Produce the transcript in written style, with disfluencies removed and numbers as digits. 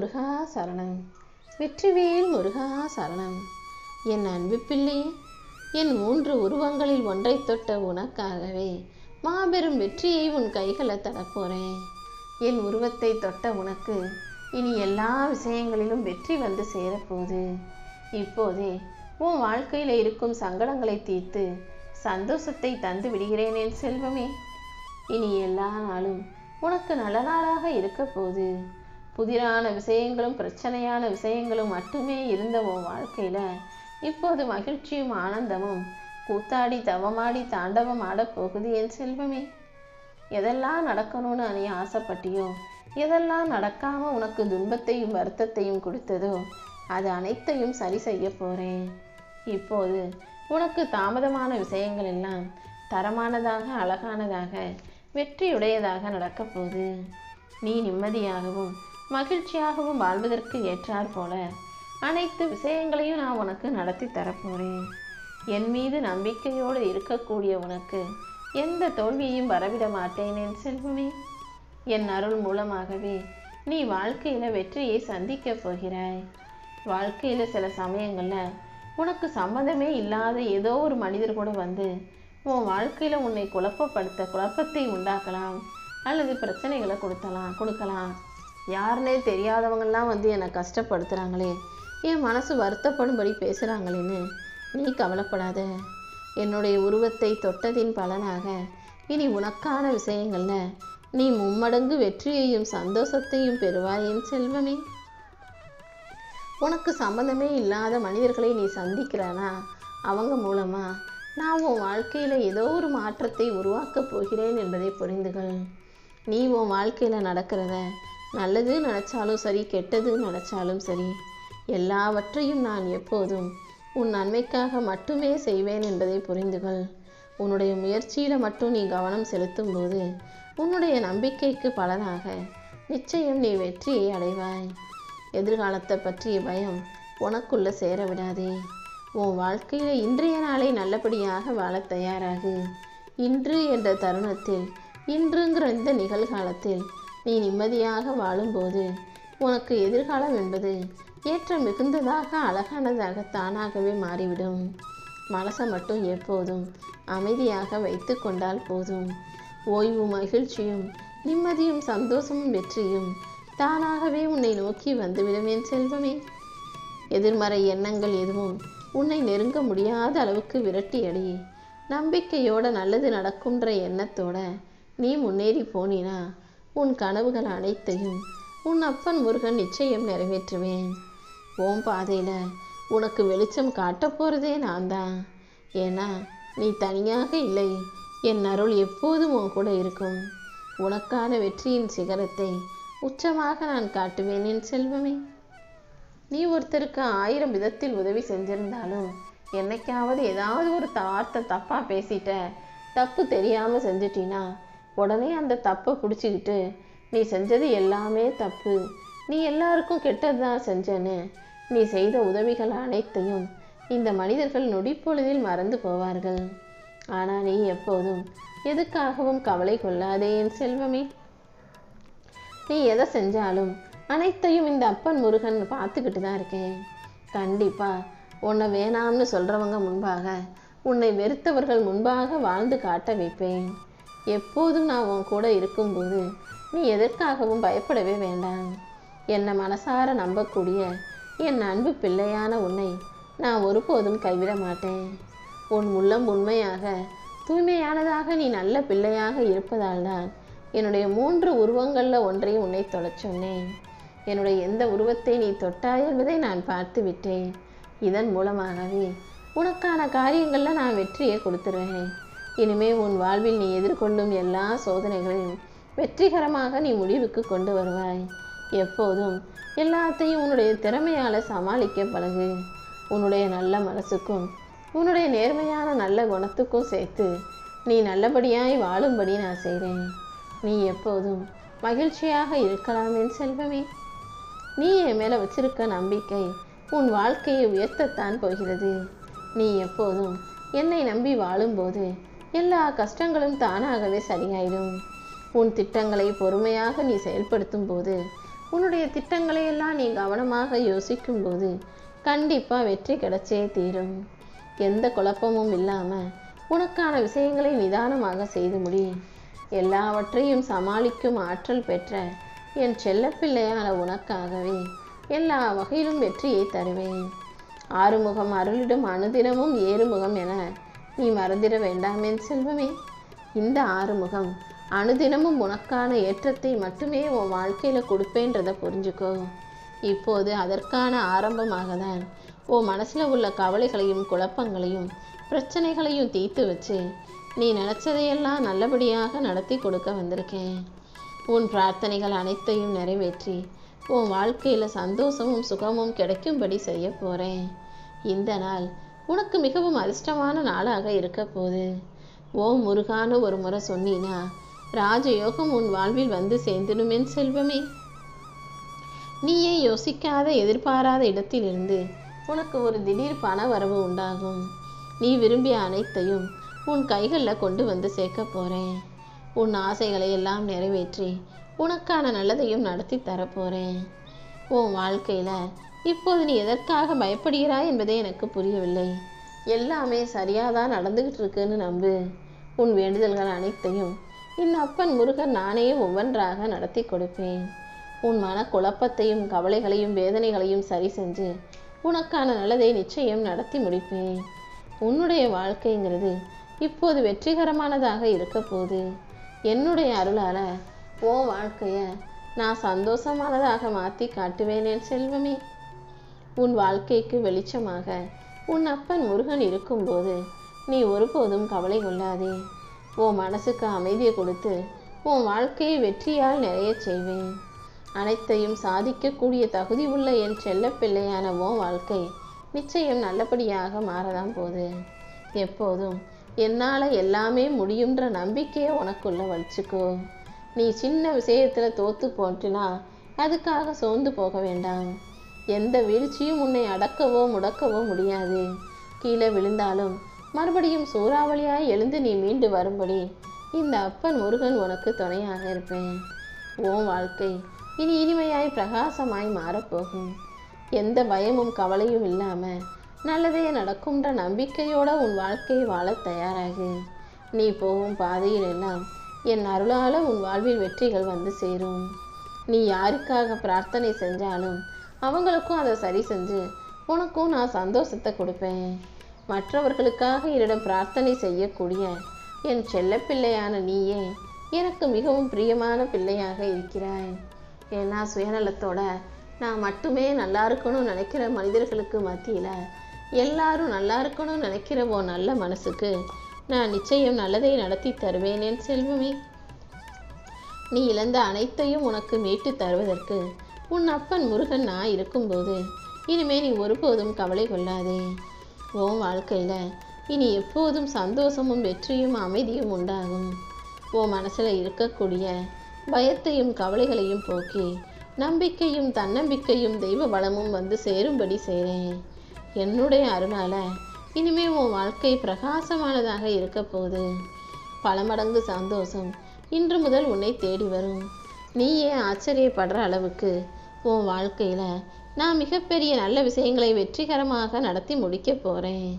முருகா சரணம். வெற்றிவேல் முருகா சரணம். என் அன்பு பிள்ளையே, என் 3 உருவங்களில் ஒன்றை தொட்ட உனக்காகவே மாபெரும் வெற்றியை உன் கைகளை தரப்போறேன். என் உருவத்தை தொட்ட உனக்கு இனி எல்லா விஷயங்களிலும் வெற்றி வந்து சேரப்போகுது. இப்போதே உன் வாழ்க்கையில் இருக்கும் சங்கடங்களை தீர்த்து சந்தோஷத்தை தந்து விடுகிறேன் என் செல்வமே. இனி எல்லா நாளும் உனக்கு நல்ல நாளாக இருக்க போகுது. புதிரான விஷயங்களும் பிரச்சனையான விஷயங்களும் மட்டுமே இருந்த உன் வாழ்க்கையில இப்போது மகிழ்ச்சியும் ஆனந்தமும் கூத்தாடி தவமாடி தாண்டவம் ஆடப்போகுது என் செல்வமே. எதெல்லாம் நடக்கணும்னு நீ ஆசைப்பட்டியோ, எதெல்லாம் நடக்காம உனக்கு துன்பத்தையும் வருத்தத்தையும் கொடுத்ததோ அது அனைத்தையும் சரி செய்ய போறேன். இப்போது உனக்கு தாமதமான விஷயங்கள் எல்லாம் தரமானதாக, அழகானதாக, வெற்றியுடையதாக நடக்க போகுது. நீ நிம்மதியாகவும் மகிழ்ச்சியாகவும் வாழ்வதற்கு ஏற்றாற் போல அனைத்து விஷயங்களையும் நான் உனக்கு நடத்தி தரப்போறேன். என் மீது நம்பிக்கையோடு இருக்கக்கூடிய உனக்கு எந்த தோல்வியையும் வரவிட மாட்டேன் என் செல்வமே. என் அருள் மூலமாகவே நீ வாழ்க்கையில வெற்றியை சந்திக்க போகிறாய். வாழ்க்கையில சில சமயங்கள்ல உனக்கு சம்மந்தமே இல்லாத ஏதோ ஒரு மனிதர் கூட வந்து உன் வாழ்க்கையில உன்னை குழப்பத்தை உண்டாக்கலாம், அல்லது பிரச்சனைகளை கொடுக்கலாம். யாருன்னே தெரியாதவங்கெல்லாம் வந்து என்னை கஷ்டப்படுத்துறாங்களே, என் மனசு வருத்தப்படும்படி பேசுறாங்களேன்னு நீ கவலைப்படாத. என்னுடைய உருவத்தை தொட்டதின் பலனாக இனி உனக்கான விஷயங்கள்ல நீ மும்மடங்கு வெற்றியையும் சந்தோஷத்தையும் பெறுவாய் என் செல்வமே. உனக்கு சம்பந்தமே இல்லாத மனிதர்களை நீ சந்திக்கிறானா, அவங்க மூலமா நான் உன் வாழ்க்கையில ஏதோ ஒரு மாற்றத்தை உருவாக்கப் போகிறேன் என்பதை புரிந்துகள். நீ உன் வாழ்க்கையில நடக்கிறத நல்லது நினைச்சாலும் சரி, கெட்டது நினைச்சாலும் சரி, எல்லாவற்றையும் நான் எப்போதும் உன் நன்மைக்காக மட்டுமே செய்வேன் என்பதை புரிந்துகள். உன்னுடைய முயற்சியில மட்டும் நீ கவனம் செலுத்தும் போது உன்னுடைய நம்பிக்கைக்கு பலனாக நிச்சயம் நீ வெற்றியை அடைவாய். எதிர்காலத்தை பற்றிய பயம் உனக்குள்ள சேர விடாதே. உன் வாழ்க்கையில இன்றைய நாளை நல்லபடியாக வாழ தயாராகு. இன்று என்ற தருணத்தில், இன்றுங்கிற இந்த நிகழ்காலத்தில் நீ நிம்மதியாக வாழும்போது உனக்கு எதிர்காலம் என்பது ஏற்ற மிகுந்ததாக, அழகானதாக தானாகவே மாறிவிடும். மனசை மட்டும் எப்போதும் அமைதியாக வைத்து கொண்டால் போதும். ஓய்வு, மகிழ்ச்சியும் நிம்மதியும் சந்தோஷமும் வெற்றியும் தானாகவே உன்னை நோக்கி வந்துவிடும் என் செல்வமே. எதிர்மறை எண்ணங்கள் எதுவும் உன்னை நெருங்க முடியாத அளவுக்கு விரட்டி அடி. நம்பிக்கையோட நல்லது நடக்கும்ன்ற எண்ணத்தோட நீ முன்னேறி போனினா உன் கனவுகள் அனைத்தையும் உன் அப்பன் முருகன் நிச்சயம் நிறைவேற்றுவேன். உன் பாதையில உனக்கு வெளிச்சம் காட்ட போறதே நான் தான். ஏன்னா நீ தனியாக இல்லை, என் அருள் எப்போதும் உன் கூட இருக்கும். உனக்கான வெற்றியின் சிகரத்தை உச்சமாக நான் காட்டுவேன் என் செல்வமே. நீ ஒருத்தருக்கு 1000 விதத்தில் உதவி செஞ்சிருந்தாலும் என்னைக்காவது ஏதாவது ஒரு வார்த்தை தப்பா பேசிட்ட, தப்பு தெரியாம செஞ்சிட்டினா உடனே அந்த தப்பை பிடிச்சிக்கிட்டு நீ செஞ்சது எல்லாமே தப்பு, நீ எல்லாருக்கும் கெட்டதுதான் செஞ்சேன்னு நீ செய்த உதவிகள் அனைத்தையும் இந்த மனிதர்கள் நொடிப்பொழுதில் மறந்து போவார்கள். ஆனா நீ எப்போதும் எதுக்காகவும் கவலை கொள்ளாதே என் செல்வமே. நீ எதை செஞ்சாலும் அனைத்தையும் இந்த அப்பன் முருகன் பார்த்துக்கிட்டு தான் இருக்கேன். கண்டிப்பா உன்னை வேணாம்னு சொல்றவங்க முன்பாக, உன்னை வெறுத்தவர்கள் முன்பாக வாழ்ந்து காட்ட வைப்பேன். எப்போதும் நான் உன் கூட இருக்கும்போது நீ எதற்காகவும் பயப்படவே வேண்டாம். என்னை மனசார நம்பக்கூடிய என் அன்பு பிள்ளையான உன்னை நான் ஒருபோதும் கைவிட மாட்டேன். உன் உள்ளம் உண்மையாக தூய்மையானதாக நீ நல்ல பிள்ளையாக இருப்பதால் தான் என்னுடைய 3 உருவங்களில் ஒன்றை உன்னை தொடச் சொன்னேன். என்னுடைய எந்த உருவத்தை நீ தொட்டாய் என்பதை நான் பார்த்து விட்டேன். இதன் மூலமாகவே உனக்கான காரியங்களில் நான் வெற்றியை கொடுத்துருவேன். இனிமே உன் வாழ்வில் நீ எதிர்கொள்ளும் எல்லா சோதனைகளையும் வெற்றிகரமாக நீ முடிவுக்கு கொண்டு வருவாய். எப்போதும் எல்லாத்தையும் உன்னுடைய திறமையால் சமாளிக்க பழகு. உன்னுடைய நல்ல மனசுக்கும் உன்னுடைய நேர்மையான நல்ல குணத்துக்கும் சேர்த்து நீ நல்லபடியாய் வாழும்படி நான் செய்கிறேன். நீ எப்போதும் மகிழ்ச்சியாக இருக்கலாம் என் செல்வமே. நீ என் மேலே வச்சிருக்க நம்பிக்கை உன் வாழ்க்கையை உயர்த்தத்தான் போகிறது. நீ எப்போதும் என்னை நம்பி வாழும்போது எல்லா கஷ்டங்களும் தானாகவே சரியாயிடும். உன் திட்டங்களை பொறுமையாக நீ செயல்படுத்தும் போது உன்னுடைய திட்டங்களை எல்லாம் நீ கவனமாக யோசிக்கும்போது கண்டிப்பாக வெற்றி கிடைச்சே தீரும். எந்த குழப்பமும் இல்லாமல் உனக்கான விஷயங்களை நிதானமாக செய்து முடி. எல்லாவற்றையும் சமாளிக்கும் ஆற்றல் பெற்ற என் செல்லப்பிள்ளையான உனக்காகவே எல்லா வகையிலும் வெற்றியை தருவேன். ஆறுமுகம் அருளிடும் அனுதினமும் ஏறுமுகம் என நீ மறந்திட வேண்டாம் என் செல்வமே. இந்த ஆறுமுகம் அனுதினமும் உனக்கான ஏற்றத்தை மட்டுமே உன் வாழ்க்கையில் கொடுப்பேன்றதை புரிஞ்சுக்கோ. இப்போது அதற்கான ஆரம்பமாக தான் உன் மனசில் உள்ள கவலைகளையும் குழப்பங்களையும் பிரச்சனைகளையும் தீர்த்து வச்சு நீ நினச்சதையெல்லாம் நல்லபடியாக நடத்தி கொடுக்க வந்திருக்கேன். உன் பிரார்த்தனைகள் அனைத்தையும் நிறைவேற்றி உன் வாழ்க்கையில் சந்தோஷமும் சுகமும் கிடைக்கும்படி செய்ய போகிறேன். இந்த நாள் உனக்கு மிகவும் அதிர்ஷ்டமான நாளாக இருக்க போகுது. ஓம் முருகான்னு ஒரு முறை சொன்னீனா ராஜயோகம் உன் வாழ்வில் வந்து சேர்ந்துடும் என் செல்வமே. நீயே யோசிக்காத எதிர்பாராத இடத்திலிருந்து உனக்கு ஒரு திடீர் பண வரவு உண்டாகும். நீ விரும்பிய அனைத்தையும் உன் கைகளில் கொண்டு வந்து சேர்க்க போகிறேன். உன் ஆசைகளை எல்லாம் நிறைவேற்றி உனக்கான நல்லதையும் நடத்தி தரப்போகிறேன். உன் வாழ்க்கையில் இப்போது நீ எதற்காக பயப்படுகிறாய் என்பதே எனக்கு புரியவில்லை. எல்லாமே சரியாக தான் நடந்துக்கிட்டு இருக்குன்னு நம்பு. உன் வேண்டுதல்கள் அனைத்தையும் இந்த அப்பன் முருகன் நானே ஒவ்வொன்றாக நடத்தி கொடுப்பேன். உன் மன குழப்பத்தையும் கவலைகளையும் வேதனைகளையும் சரி செஞ்சு உனக்கான நல்லதை நிச்சயம் நடத்தி முடிப்பேன். உன்னுடைய வாழ்க்கைங்கிறது இப்போது வெற்றிகரமானதாக இருக்க போகுது. என்னுடைய அருளால் உன் வாழ்க்கையை நான் சந்தோஷமானதாக மாற்றி காட்டுவேன் என் செல்வமே. உன் வாழ்க்கைக்கு வெளிச்சமாக உன் அப்பன் முருகன் இருக்கும்போது நீ ஒருபோதும் கவலை கொள்ளாதே. உன் மனசுக்கு அமைதியை கொடுத்து உன் வாழ்க்கையை வெற்றியால் நிறைய செய்வேன். அனைத்தையும் சாதிக்கக்கூடிய தகுதி உள்ள என் செல்ல பிள்ளையான உன் வாழ்க்கை நிச்சயம் நல்லபடியாக மாறதான் போகுது. எப்போதும் என்னால் எல்லாமே முடியுன்ற நம்பிக்கையை உனக்குள்ள வச்சுக்கோ. நீ சின்ன விஷயத்தில் தோத்து போட்டுனா அதுக்காக சோர்ந்து போக வேண்டாம். எந்த வீழ்ச்சியும் உன்னை அடக்கவோ முடக்கவோ முடியாது. கீழே விழுந்தாலும் மறுபடியும் சூறாவளியாய் எழுந்து நீ மீண்டு வரும்படி இந்த அப்பன் முருகன் உனக்கு துணையாக இருப்பேன். உன் வாழ்க்கை இனி இனிமையாய் பிரகாசமாய் மாறப்போகும். எந்த பயமும் கவலையும் இல்லாமல் நல்லதே நடக்கும்ன்ற நம்பிக்கையோட உன் வாழ்க்கையை வாழ தயாராகு. நீ போகும் பாதையில் எல்லாம் என் அருளால் உன் வாழ்வில் வெற்றிகள் வந்து சேரும். நீ யாருக்காக பிரார்த்தனை செஞ்சாலும் அவங்களுக்கும் அதை சரி செஞ்சு உனக்கும் நான் சந்தோஷத்தை கொடுப்பேன். மற்றவர்களுக்காக என்னிடம் பிரார்த்தனை செய்யக்கூடிய என் செல்ல பிள்ளையான நீயே எனக்கு மிகவும் பிரியமான பிள்ளையாக இருக்கிறாய். ஏன்னா சுயநலத்தோட நான் மட்டுமே நல்லா இருக்கணும்னு நினைக்கிற மனிதர்களுக்கு மத்தியில் எல்லாரும் நல்லா இருக்கணும்னு நினைக்கிற ஓ நல்ல மனசுக்கு நான் நிச்சயம் நல்லதை நடத்தி தருவேன் என் செல்வமே. நீ இழந்த அனைத்தையும் உனக்கு மீட்டு தருவதற்கு உன் அப்பன் முருகன் நான் இருக்கும்போது இனிமே நீ ஒருபோதும் கவலை கொள்ளாதே. உன் வாழ்க்கையில் இனி எப்போதும் சந்தோஷமும் வெற்றியும் அமைதியும் உண்டாகும். உன் மனசில் இருக்கக்கூடிய பயத்தையும் கவலைகளையும் போக்கி நம்பிக்கையும் தன்னம்பிக்கையும் தெய்வ பலமும் வந்து சேரும்படி செய்கிறேன். என்னுடைய அருளால் இனிமே உன் வாழ்க்கை பிரகாசமானதாக இருக்க போகுது. பல மடங்கு சந்தோஷம் இன்று முதல் உன்னை தேடி வரும். நீயே ஆச்சரியப்படுற அளவுக்கு உன் வாழ்க்கையில் நான் மிகப்பெரிய நல்ல விஷயங்களை வெற்றிகரமாக நடத்தி முடிக்க போகிறேன்.